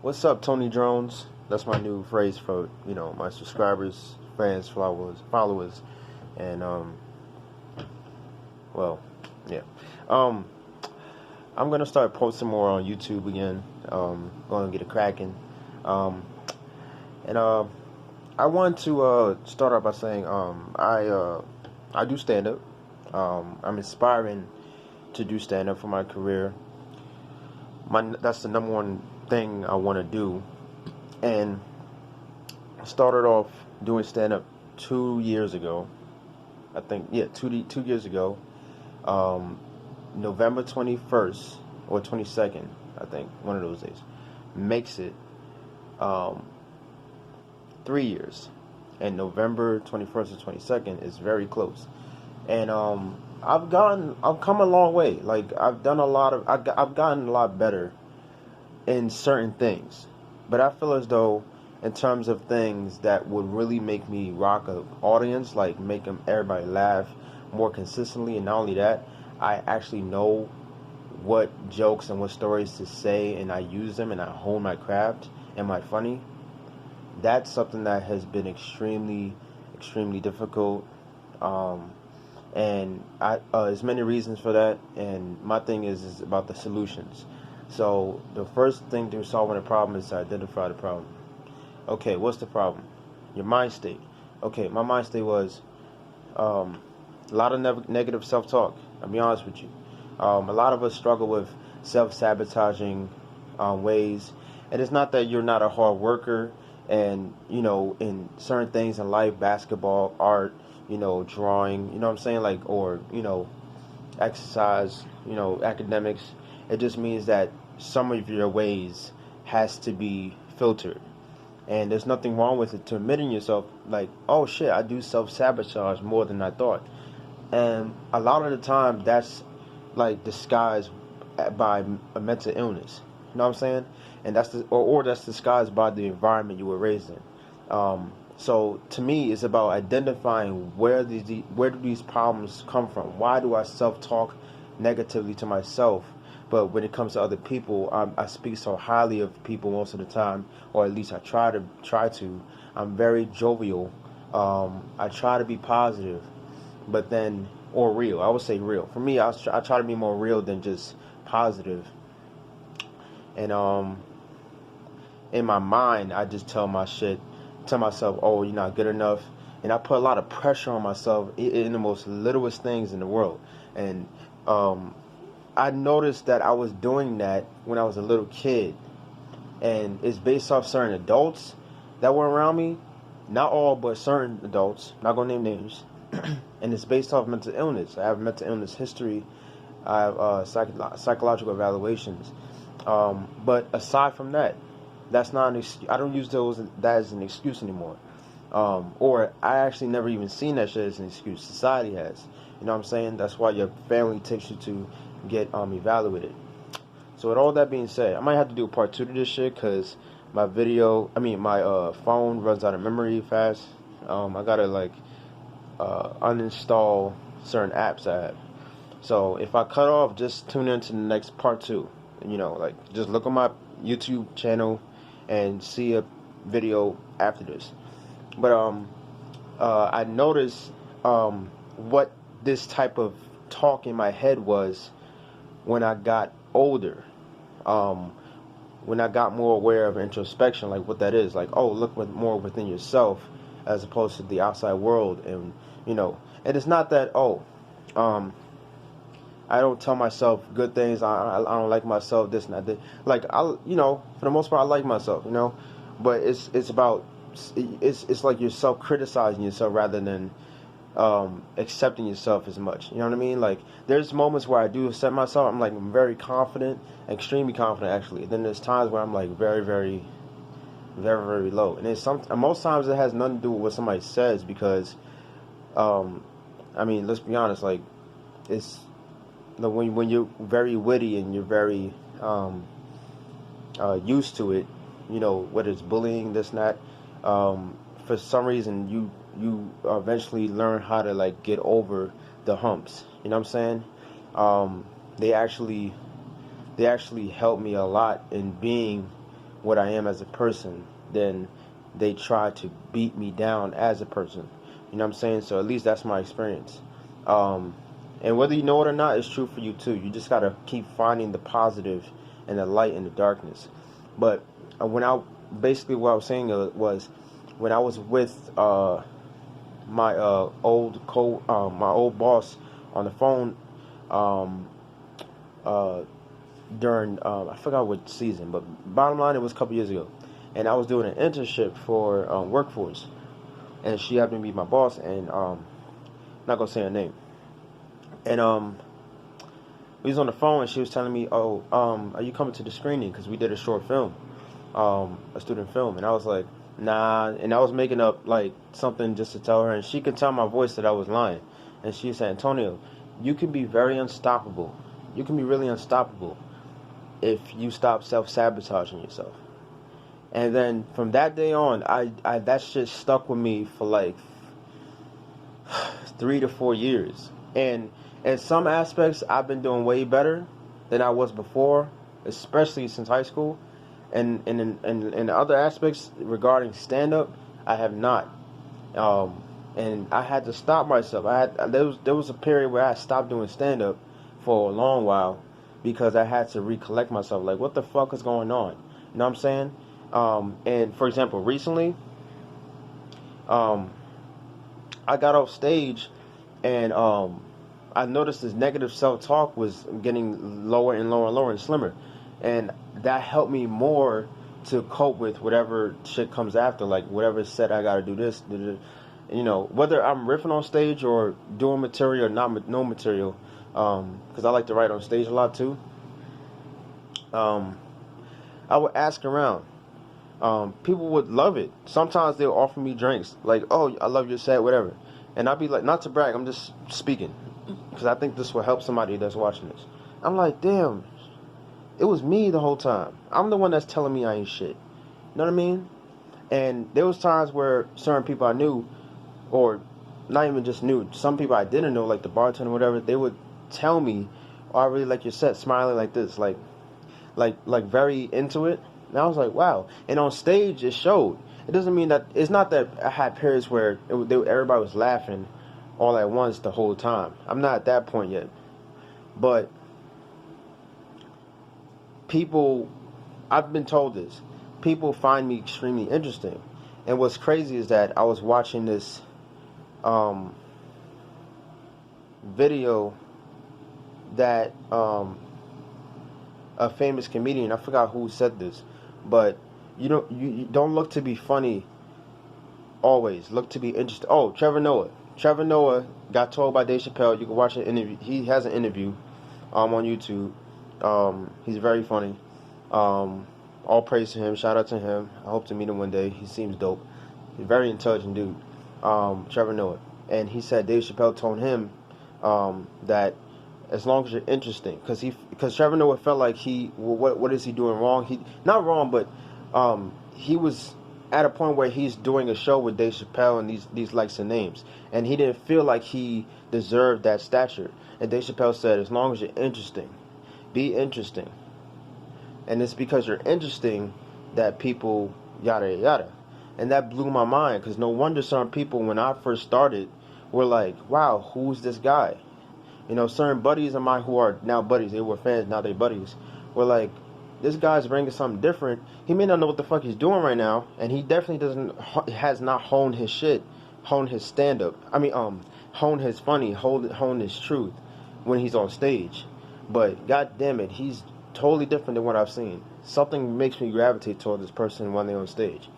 What's up, Tony Drones? That's my new phrase for my subscribers, fans, followers, and well, yeah. Um, I'm gonna start posting more on YouTube again. Gonna get it cracking. Um, and I want to start off by saying I do stand up. I'm inspiring to do stand up for my career. That's the number one thing I want to do, and I started off doing stand up 2 years ago. I think, yeah, 2 years ago. Um, November 21st or 22nd, I think, one of those days, makes it um, 3 years. And November 21st or 22nd is very close. And I've come a long way. Like, I've gotten a lot better in certain things. But I feel as though, in terms of things that would really make me rock a audience, like make everybody laugh more consistently, and not only that, I actually know what jokes and what stories to say, and I use them, and I hone my craft. Am I funny? That's something that has been extremely, extremely difficult. And there's many reasons for that. And my thing is about the solutions. So the first thing to solving a problem is to identify the problem. Okay, what's the problem? Your mind state. Okay, my mind state was a lot of negative self-talk. I'll be honest with you. A lot of us struggle with self-sabotaging ways. And it's not that you're not a hard worker and, in certain things in life, basketball, art, drawing, what I'm saying? Like, or, exercise, academics. It just means that some of your ways has to be filtered. And there's nothing wrong with it to admitting yourself, like, oh shit, I do self-sabotage more than I thought. And a lot of the time, that's like disguised by a mental illness. You know what I'm saying? And or that's disguised by the environment you were raised in. So to me, it's about identifying where do these problems come from? Why do I self-talk negatively to myself? But when it comes to other people, I speak so highly of people most of the time, or at least I try to. I'm very jovial. I try to be positive, but then, or real. I would say real. For me, I try to be more real than just positive. And in my mind, I just tell myself, oh, you're not good enough. And I put a lot of pressure on myself in the most littlest things in the world. And I noticed that I was doing that when I was a little kid. And it's based off certain adults that were around me. Not all, but certain adults. Not going to name names. And it's based off mental illness. I have mental illness history. I have psychological evaluations. But aside from that, that's not an excuse. I don't use that as an excuse anymore. Or I actually never even seen that shit as an excuse. Society has. You know what I'm saying? That's why your family takes you to get evaluated. So with all that being said, I might have to do a part 2 to this shit because my phone runs out of memory fast. I gotta uninstall certain apps I have. So if I cut off, just tune into the next part 2. Just look on my YouTube channel and see a video after this. But I noticed what this type of talk in my head was when I got older. When I got more aware of introspection, like what that is, like, oh, look more within yourself as opposed to the outside world. And and it's not that, I don't tell myself good things. I don't like myself, this and that. Like, for the most part, I like myself, but it's about, it's like you're self-criticizing yourself rather than accepting yourself as much. You know what I mean? Like, there's moments where I do accept myself. I'm very confident, extremely confident actually. Then there's times where I'm like very, very, very, very low. And most times it has nothing to do with what somebody says because, let's be honest. Like, it's when you're very witty and you're very used to it, whether it's bullying, this and that. For some reason, you eventually learn how to get over the humps. You know what I'm saying? They actually helped me a lot in being what I am as a person, then they try to beat me down as a person. You know what I'm saying? So at least that's my experience. And whether you know it or not, it's true for you too. You just gotta keep finding the positive and the light in the darkness. But when I basically what I was saying was when I was with my my old boss on the phone during I forgot what season, but bottom line, it was a couple years ago, and I was doing an internship for Workforce, and she happened to be my boss, and not gonna say her name, and we was on the phone, and she was telling me, "Oh, are you coming to the screening? Because we did a short film, a student film," and I was like, "Nah," and I was making up like something just to tell her, and she could tell my voice that I was lying, and she said, "Antonio, you can be very unstoppable. You can be really unstoppable if you stop self-sabotaging yourself." And then from that day on, I that shit stuck with me for like 3 to 4 years. And in some aspects, I've been doing way better than I was before, especially since high school. And in other aspects regarding stand-up, I have not. And I had to stop myself. There was a period where I stopped doing stand-up for a long while because I had to recollect myself. Like, what the fuck is going on? You know what I'm saying? And for example, recently, I got off stage, and I noticed this negative self-talk was getting lower and lower and lower and slimmer, and that helped me more to cope with whatever shit comes after, like whatever said I gotta do this, you know, whether I'm riffing on stage or doing material or no material, because I like to write on stage a lot too. I would ask around. People would love it. Sometimes they'll offer me drinks, like, "Oh, I love your set," whatever. And I'd be like, not to brag, I'm just speaking, because I think this will help somebody that's watching this. I'm like, damn, it was me the whole time. I'm the one that's telling me I ain't shit. You know what I mean? And there was times where certain people I knew, or not even just knew, some people I didn't know, like the bartender or whatever, they would tell me, "Oh, I really like your set," smiling like this, like very into it. And I was like, wow. And on stage, it showed. It doesn't mean that, it's not that I had periods where everybody was laughing all at once the whole time. I'm not at that point yet. But people, I've been told this, people find me extremely interesting. And what's crazy is that I was watching this video that a famous comedian, I forgot who said this, but you don't look to be funny always. Look to be interesting. Oh, Trevor Noah. Trevor Noah got told by Dave Chappelle, you can watch an interview. He has an interview on YouTube. He's very funny. All praise to him. Shout out to him. I hope to meet him one day. He seems dope. He's a very intelligent dude. Trevor Noah. And he said Dave Chappelle told him that as long as you're interesting, because Trevor Noah felt like what is he doing wrong? He not wrong, but he was at a point where he's doing a show with Dave Chappelle and these likes and names, and he didn't feel like he deserved that stature. And Dave Chappelle said, as long as you're interesting, be interesting, and it's because you're interesting that people yada yada. And that blew my mind, because no wonder some people, when I first started, were like, wow, who's this guy? You know, certain buddies of mine who are now buddies, they were fans, now they buddies, were like, this guy's bringing something different. He may not know what the fuck he's doing right now, and he definitely has not honed his shit, honed his stand-up. I mean, honed his funny, honed his truth when he's on stage. But, god damn it, he's totally different than what I've seen. Something makes me gravitate toward this person when they're on stage.